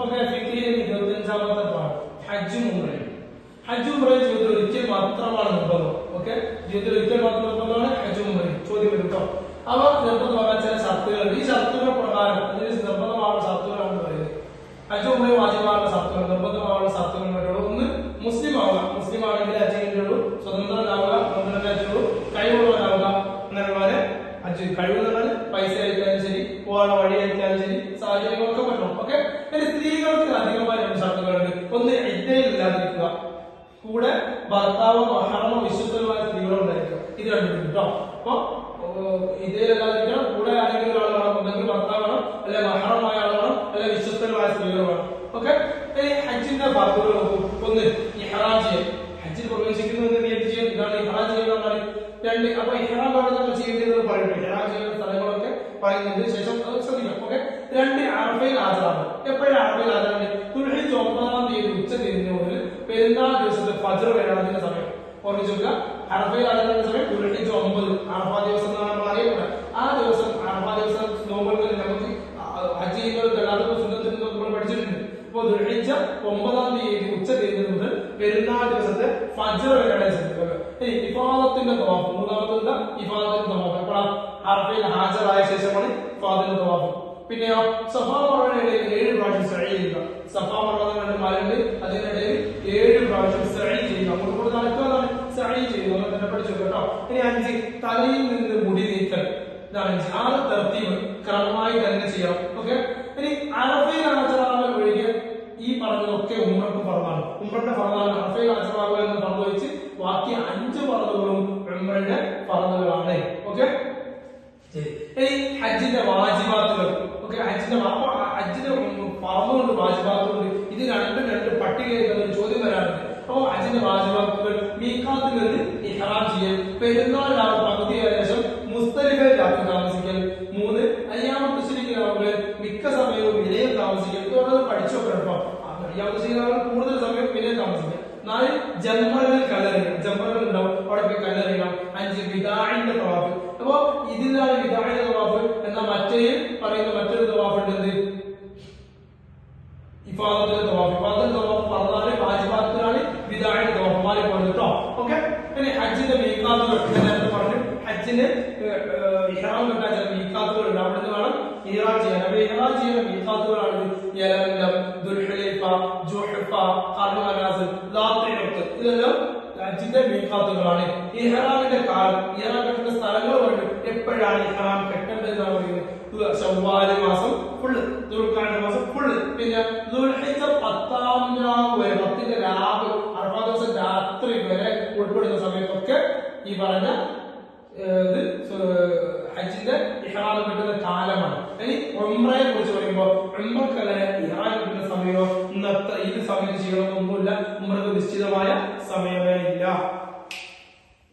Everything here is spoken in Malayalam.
ഓക്കെ, ഫിഖിലെ 25ാമത്തെ പാഠം ഹജ്ജും ഉംറയും. ഹജ്ജും ഉംറയും ജീവിതത്തിൽ ഒരിക്കൽ മാത്രമാണ് നിർബന്ധം. ഓക്കെ, ജീവിതത്തിൽ ഒരിക്കൽ മാത്രം നിർബന്ധമാണ് ഹജ്ജും ഉംറയും. ചോദ്യം വരും കേട്ടോ. അവ നിർബന്ധമാകാൻ ചില ഷർത്തുകളുണ്ട്. ഈ ഷർത്തുകൾ പ്രകാരം അതിന് നിർബന്ധമാകുന്ന ഷർത്തുകളാണ് പറയുന്നത്. ഹജ്ജും ഉംറയും വാജിബാകുന്ന ഷർത്തുകൾ, നിർബന്ധമാകുന്ന ഷർത്തുകൾ വരെയുള്ളൂ. ഒന്ന്, മുസ്ലിം ആവുക. മുസ്ലിം ആണെങ്കിൽ ഹജ്ജ് ചെയ്യുന്നുള്ളൂ. സ്വതന്ത്രനാവുക, സ്വതന്ത്രനായിട്ടുള്ളൂ. കഴിവുള്ളവനാവുക. അങ്ങനെയുള്ളവരെ ഹജ്ജ്, കഴിവുള്ളവർ പൈസ അയച്ചാലും ശരി, പോകാനുള്ള വഴി അയച്ചാലും ശരി, സാഹചര്യങ്ങളൊക്കെ പറ്റണം. ഓക്കെ, ഇനി സ്ത്രീകൾക്ക് അധികമായി രണ്ട് ഷർത്തുകളുണ്ട്. ഒന്ന്, ഇദ്ദയിൽ ഇല്ലാതിരിക്കുക. കൂടെ ഭർത്താവോ മഹറമോ വിശ്വസ്തമായ സ്ത്രീകളോ ഉണ്ടായിരിക്കുക. ഇത് രണ്ടും കേട്ടോ. അപ്പൊ ഇതേലല്ലാതിരിക്കണം. കൂടെ ആരെങ്കിലും ഒരാൾ വേണം. ഒന്നെങ്കിൽ ഭർത്താവ് വേണം, അല്ലെ മഹറമായ ആൾ വേണം, അല്ലെ വിശ്വസ്തമായ സ്ത്രീകൾ വേണം. ഓക്കെ, ഇനി ഹജ്ജിന്റെ ഫർളുകൾ നോക്കൂ. ഒന്ന്, ഇഹ്റാം ചെയ്യൽ. ഹജ്ജിൽ പ്രവേശിക്കുന്നതിന് നിയത്ത് ചെയ്യൽ. ഇതാണ് ഇഹ്റാം ചെയ്യൽ എന്ന് പറയുന്നത്. രണ്ട്, അപ്പൊ ഇഹ്റാം ആണ് നമ്മൾ ചെയ്യേണ്ടത് പറയുന്നത്. ഇഹ്റാം ചെയ്യുന്ന സ്ഥലങ്ങളൊക്കെ പറയുന്നുണ്ട്. ശേഷം ശ്രദ്ധിക്കണം. ഓക്കെ, രണ്ട്, അറഫയിൽ ഹാജരാണ്. എപ്പോഴാണ് അറഫയിൽ ഹാജരാണ്? ദുൽഹിജ്ജ് 9-ാം തീയതി ഉച്ച തിരിഞ്ഞ് മുതൽ പെരുന്നാൾ ദിവസത്തെ ഫജ്ർ വരാതിന്റെ സമയം ഓർമ്മിച്ചുക. അറഫയിൽ ഹാജരാകുന്ന സമയം ദുൽഹിജ്ജ് 9, അറഫ ദിവസം എന്നാണ് നമ്മൾ അറിയപ്പെടുന്നത്. ആ ദിവസം അറഫ ദിവസം നോമ്പുകളിൽ നമുക്ക് ഹജ്ജ് ചെയ്യുന്നവർക്ക് എല്ലാവർക്കും സുന്നത്തിൽ നമ്മൾ പഠിച്ചിട്ടുണ്ട്. ഇപ്പൊ ദുൽഹിജ്ജ് 9-ാം തീയതി ഉച്ച തിരിഞ്ഞത് മുതൽ പെരുന്നാൾ ദിവസത്തെ ഫജ്ർ വരെയാണ് ശ്രദ്ധിക്കുക. ഇനി ഇഫാദത്തിന്റെ തവാഫ്, മൂന്നാമത്തെ ഇഫാദത്തിന്റെ തവാഫ് എപ്പോഴാണ്? അറഫയിൽ ഹാജരായ ശേഷമാണ് ഇഫാദത്തിന്റെ തവാഫ്. പിന്നെയോ സഫാ മർവയുടെ 7 പ്രാവശ്യം സഅയ് ചെയ്യുക. സഫാ മർവ രണ്ട് മലയുണ്ട്, അതിനിടയിൽ 7 പ്രാവശ്യം സഅയ് ചെയ്യുക. അങ്ങോട്ട് നടക്കുന്നതാണ് സഅയ് ചെയ്യുക. നമ്മൾ തന്നെ പഠിച്ചു കേട്ടോ. ഇനി 5, തലയിൽ നിന്ന് മുടി നീക്കൽ. ഇതാണ് 5. 6, തർത്തീബ്, ക്രമമായി തന്നെ ചെയ്യണം. ഓക്കെ, ഇനി അറഫയിൽ ഹാജരാവൽ ഒഴികെ ഈ പറഞ്ഞതൊക്കെ ഉംറക്ക് ഫർളാണ്. ഉംറയുടെ ഫർളാണ് അറഫയിൽ ഹാജരാവുക എന്ന് പറഞ്ഞു വെച്ച് ബാക്കി 5 ഫർളുകളും ഉംറയുടെ ഫർളുകളാണ്. ഓക്കെ, ശരി. ഇനി ഹജ്ജിന്റെ വാജിബാത്തുകൾ. ഓക്കെ, ഹജ്ജിന്റെ ഫർളുണ്ട്, വാജിബാത്തുണ്ട്. ഇത് രണ്ട് പട്ടികയിൽ ഒരു ചോദ്യം വരാറുണ്ട്. അപ്പൊ ഹജ്ജിന്റെ വാജിബാത്തുകൾ: മീഖാത്തിൽ നിന്ന് ഇഹ്റാം ചെയ്യൽ, പെരുന്നാൾ പകുതിയായ ശേഷം മുസ്ദലിഫയിൽ രാത്രി താമസിക്കൽ. 3, അയ്യാമു തശ്രീഖിൽ മിക്ക സമയവും വിലയിൽ താമസിക്കൽ. ഇതോടെ പഠിച്ചു കേട്ടോ. അയ്യാമു തശ്രീഖിൽ കൂടുതൽ സമയം വിലയിൽ താമസിക്കൽ. 4, ജംറകളിൽ കല്ലെറിയണം. ജംറകൾ ഉണ്ടാവും, അവിടെ പോയി കല്ലെറിയണം. 5, വിദാഇന്റെ തവാഫ്. അപ്പൊ ഇതിലാണ് വിദാഇന്റെ തവാഫ്. എന്നാൽ മറ്റേ പറയുന്ന മറ്റൊരു തവാഫ് ഉണ്ട്, ഇഫാദത്തിന്റെ തവാഫ്. ഇഫാദത്തിന്റെ തവാഫ് പറഞ്ഞാല് വാജിബാത്തിലാണ്, വിദാഇന്റെ തവാഫ് മാറിപ്പോകും കേട്ടോ. ഓക്കെ, ഇനി ഹജ്ജിന്റെ മീഖാത്തുകൾ നേരത്തെ പറഞ്ഞു. ഹജ്ജിന് ഇഹ്റാം കെട്ടാൻ ചില മീഖാത്തുകൾ ഉണ്ട്. അവിടെ നിന്ന് വേണം ഇഹ്റാം ചെയ്യാൻ. അപ്പൊ ഇഹ്റാം ചെയ്യുന്ന മീഖാത്തുകളാണ് യലംലം, ദുൽഹുലൈഫ, ജുഹ്ഫ, ഖർനു മനാസിൽ, ലാത്തിഉത്ത്. ഇതെല്ലാം ഹജ്ജിന്റെ മീഖാത്തുകളാണ്. ഇഹ്റാമിന്റെ കാലം, ഇഹ്റാം കെട്ടുന്ന സ്ഥലങ്ങൾ പറഞ്ഞു. എപ്പോഴാണ് ഇഹ്റാം കെട്ടേണ്ടതെന്നാണ് പറയുന്നത്? ശവ്വാൽ മാസം ഫുള്ള്, ദുൽഖഅദ മാസം ഫുള്ള്, പിന്നെ ദുൽഹിജ്ജ 10-ാം രാവ് വരെ, 10ന്റെ രാവ്, അറഫ ദിവസം രാത്രി വരെ ഉൾപ്പെടുന്ന സമയത്തൊക്കെ ഈ പറഞ്ഞ ഹജ്ജിന്റെ ഇഹ്റാം കിട്ടുന്ന കാലമാണ്. ഇനി ഉംറയെ കുറിച്ച് പറയുമ്പോൾ ഉംറക്കല്ലേ ഇഹ്റാം കിട്ടുന്ന സമയമോ ഇന്നത്തെ ഇത് സമയം ചെയ്യണമെന്നൊന്നുമില്ല. ഉംറക്ക് നിശ്ചിതമായ സമയമേ ഇല്ല.